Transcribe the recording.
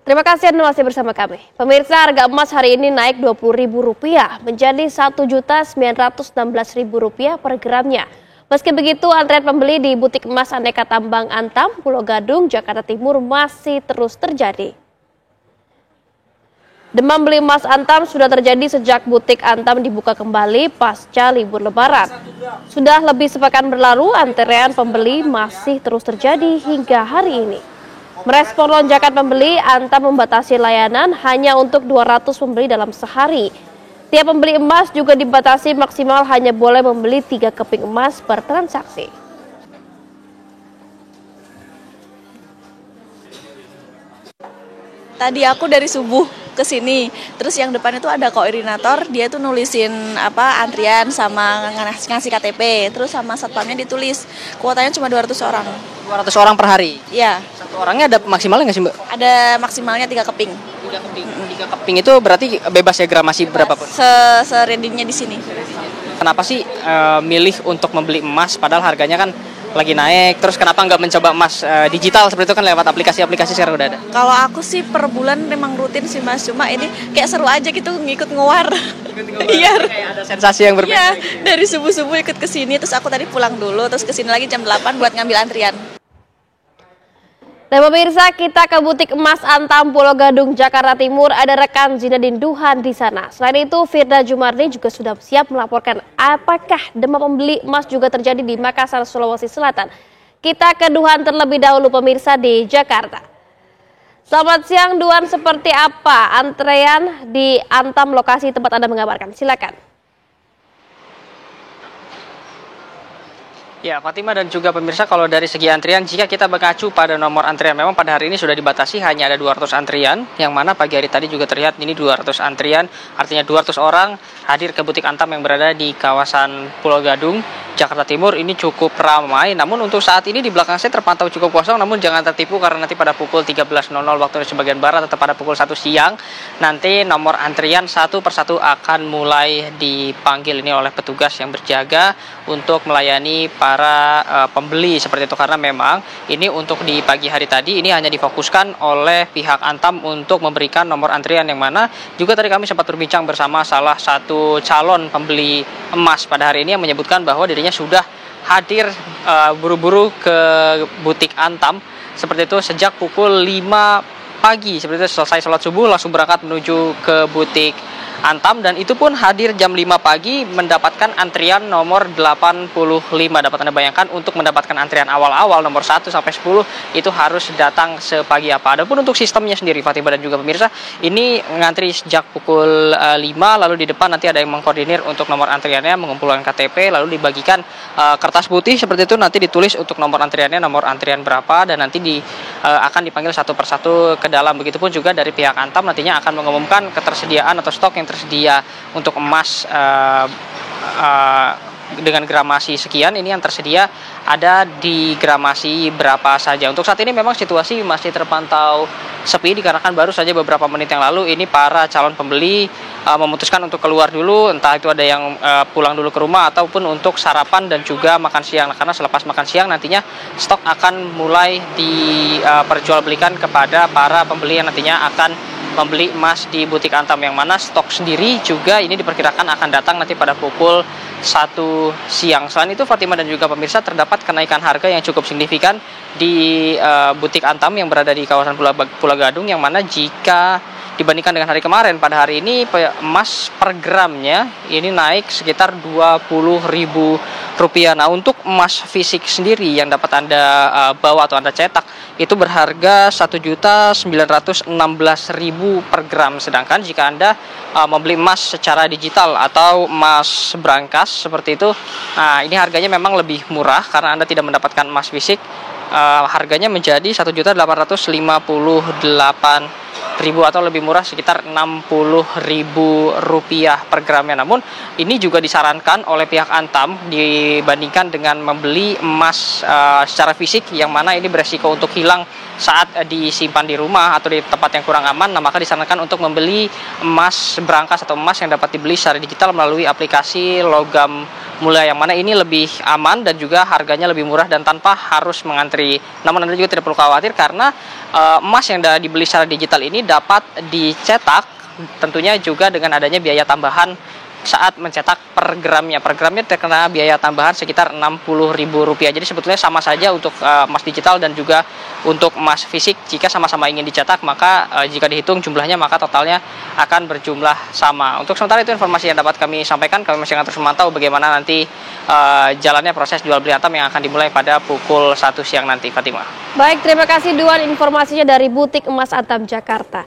Terima kasih Anda masih bersama kami. Pemirsa, harga emas hari ini naik Rp20.000 menjadi Rp1.916.000 per gramnya. Meski begitu, antrean pembeli di butik emas Aneka Tambang Antam, Pulau Gadung, Jakarta Timur masih terus terjadi. Demam beli emas Antam sudah terjadi sejak butik Antam dibuka kembali pasca libur Lebaran. Sudah lebih sepekan berlalu, antrean pembeli masih terus terjadi hingga hari ini. Merespon lonjakan pembeli, Antam membatasi layanan hanya untuk 200 pembeli dalam sehari. Tiap pembeli emas juga dibatasi maksimal hanya boleh membeli 3 keping emas per transaksi. Tadi aku dari subuh ke sini, terus yang depan itu ada koordinator, dia tuh nulisin antrian sama ngasih KTP, terus sama satpamnya ditulis kuotanya cuma 200 orang. 200 orang per hari? Iya. Satu orangnya ada maksimalnya nggak sih, Mbak? Ada maksimalnya 3 keping. 3 keping. 3 keping itu berarti bebas ya gramasi berapapun? Serendingnya di sini. Kenapa sih milih untuk membeli emas padahal harganya kan lagi naik, terus kenapa nggak mencoba emas digital seperti itu kan lewat aplikasi-aplikasi sekarang udah ada? Kalau aku sih per bulan memang rutin sih Mas, cuma ini kayak seru aja gitu ngikut nguar. Iya. Kayak ada sensasi yang berbeda. Iya, gitu. dari subuh-subuh ikut ke sini, terus aku tadi pulang dulu, terus ke sini lagi jam 8 buat ngambil antrian. Dan pemirsa, kita ke butik emas Antam Pulau Gadung, Jakarta Timur. Ada rekan Zinedine Duhan di sana. Selain itu, Firda Jumardi juga sudah siap melaporkan apakah demam pembeli emas juga terjadi di Makassar, Sulawesi Selatan. Kita ke Duhan terlebih dahulu pemirsa di Jakarta. Selamat siang Duhan, seperti apa antrean di Antam, lokasi tempat Anda mengabarkan? Silakan. Ya, Fatima dan juga pemirsa, kalau dari segi antrian, jika kita mengacu pada nomor antrian, memang pada hari ini sudah dibatasi hanya ada 200 antrian, yang mana pagi hari tadi juga terlihat ini 200 antrian, artinya 200 orang hadir ke butik Antam yang berada di kawasan Pulau Gadung, Jakarta Timur. Ini cukup ramai, namun untuk saat ini di belakang saya terpantau cukup kosong, namun jangan tertipu karena nanti pada pukul 13.00 waktu Indonesia bagian Barat atau pada pukul 1 siang, nanti nomor antrian satu persatu akan mulai dipanggil ini oleh petugas yang berjaga untuk melayani para pembeli seperti itu, karena memang ini untuk di pagi hari tadi ini hanya difokuskan oleh pihak Antam untuk memberikan nomor antrian, yang mana juga tadi kami sempat berbincang bersama salah satu calon pembeli emas pada hari ini yang menyebutkan bahwa dirinya sudah hadir buru-buru ke butik Antam seperti itu sejak pukul 5 pagi, seperti itu selesai sholat subuh langsung berangkat menuju ke butik Antam, dan itu pun hadir jam 5 pagi mendapatkan antrian nomor 85. Dapat Anda bayangkan untuk mendapatkan antrian awal-awal nomor 1 sampai 10 itu harus datang sepagi apa. Adapun untuk sistemnya sendiri Fatimah dan juga pemirsa, ini ngantri sejak pukul 5, lalu di depan nanti ada yang mengkoordinir untuk nomor antriannya, mengumpulkan KTP, lalu dibagikan kertas putih seperti itu, nanti ditulis untuk nomor antriannya, nomor antrian berapa, dan nanti akan dipanggil satu persatu ke dalam. Begitupun juga dari pihak Antam nantinya akan mengumumkan ketersediaan atau stok yang tersedia untuk emas dengan gramasi sekian, ini yang tersedia ada di gramasi berapa saja. Untuk saat ini memang situasi masih terpantau sepi dikarenakan baru saja beberapa menit yang lalu ini para calon pembeli memutuskan untuk keluar dulu, entah itu ada yang pulang dulu ke rumah ataupun untuk sarapan dan juga makan siang. Karena selepas makan siang nantinya stok akan mulai diperjualbelikan kepada para pembeli yang nantinya akan membeli emas di butik Antam, yang mana stok sendiri juga ini diperkirakan akan datang nanti pada pukul 1 siang. Selain itu Fatimah dan juga pemirsa, terdapat kenaikan harga yang cukup signifikan di butik Antam yang berada di kawasan Pulau Gadung, yang mana jika dibandingkan dengan hari kemarin, pada hari ini emas per gramnya ini naik sekitar Rp20.000. Nah, untuk emas fisik sendiri yang dapat Anda bawa atau Anda cetak itu berharga Rp1.916.000 per gram. Sedangkan jika Anda membeli emas secara digital atau emas brankas seperti itu, nah ini harganya memang lebih murah karena Anda tidak mendapatkan emas fisik. Harganya menjadi Rp1.858.000 atau lebih murah sekitar Rp60.000 per gramnya. Namun ini juga disarankan oleh pihak Antam dibandingkan dengan membeli emas secara fisik, yang mana ini beresiko untuk hilang saat disimpan di rumah atau di tempat yang kurang aman. Nah, maka disarankan untuk membeli emas brankas atau emas yang dapat dibeli secara digital melalui aplikasi logam mulai yang mana ini lebih aman dan juga harganya lebih murah dan tanpa harus mengantri. Namun Anda juga tidak perlu khawatir karena emas yang sudah dibeli secara digital ini dapat dicetak tentunya juga dengan adanya biaya tambahan saat mencetak per gramnya. Per gramnya terkena biaya tambahan sekitar Rp60.000. Jadi sebetulnya sama saja untuk emas digital dan juga untuk emas fisik. Jika sama-sama ingin dicetak, maka jika dihitung jumlahnya maka totalnya akan berjumlah sama. Untuk sementara itu informasi yang dapat kami sampaikan. Kami masih akan terus memantau bagaimana nanti jalannya proses jual beli Antam yang akan dimulai pada pukul 1 siang nanti. Fatima. Baik, terima kasih Duan informasinya dari Butik Emas Antam Jakarta.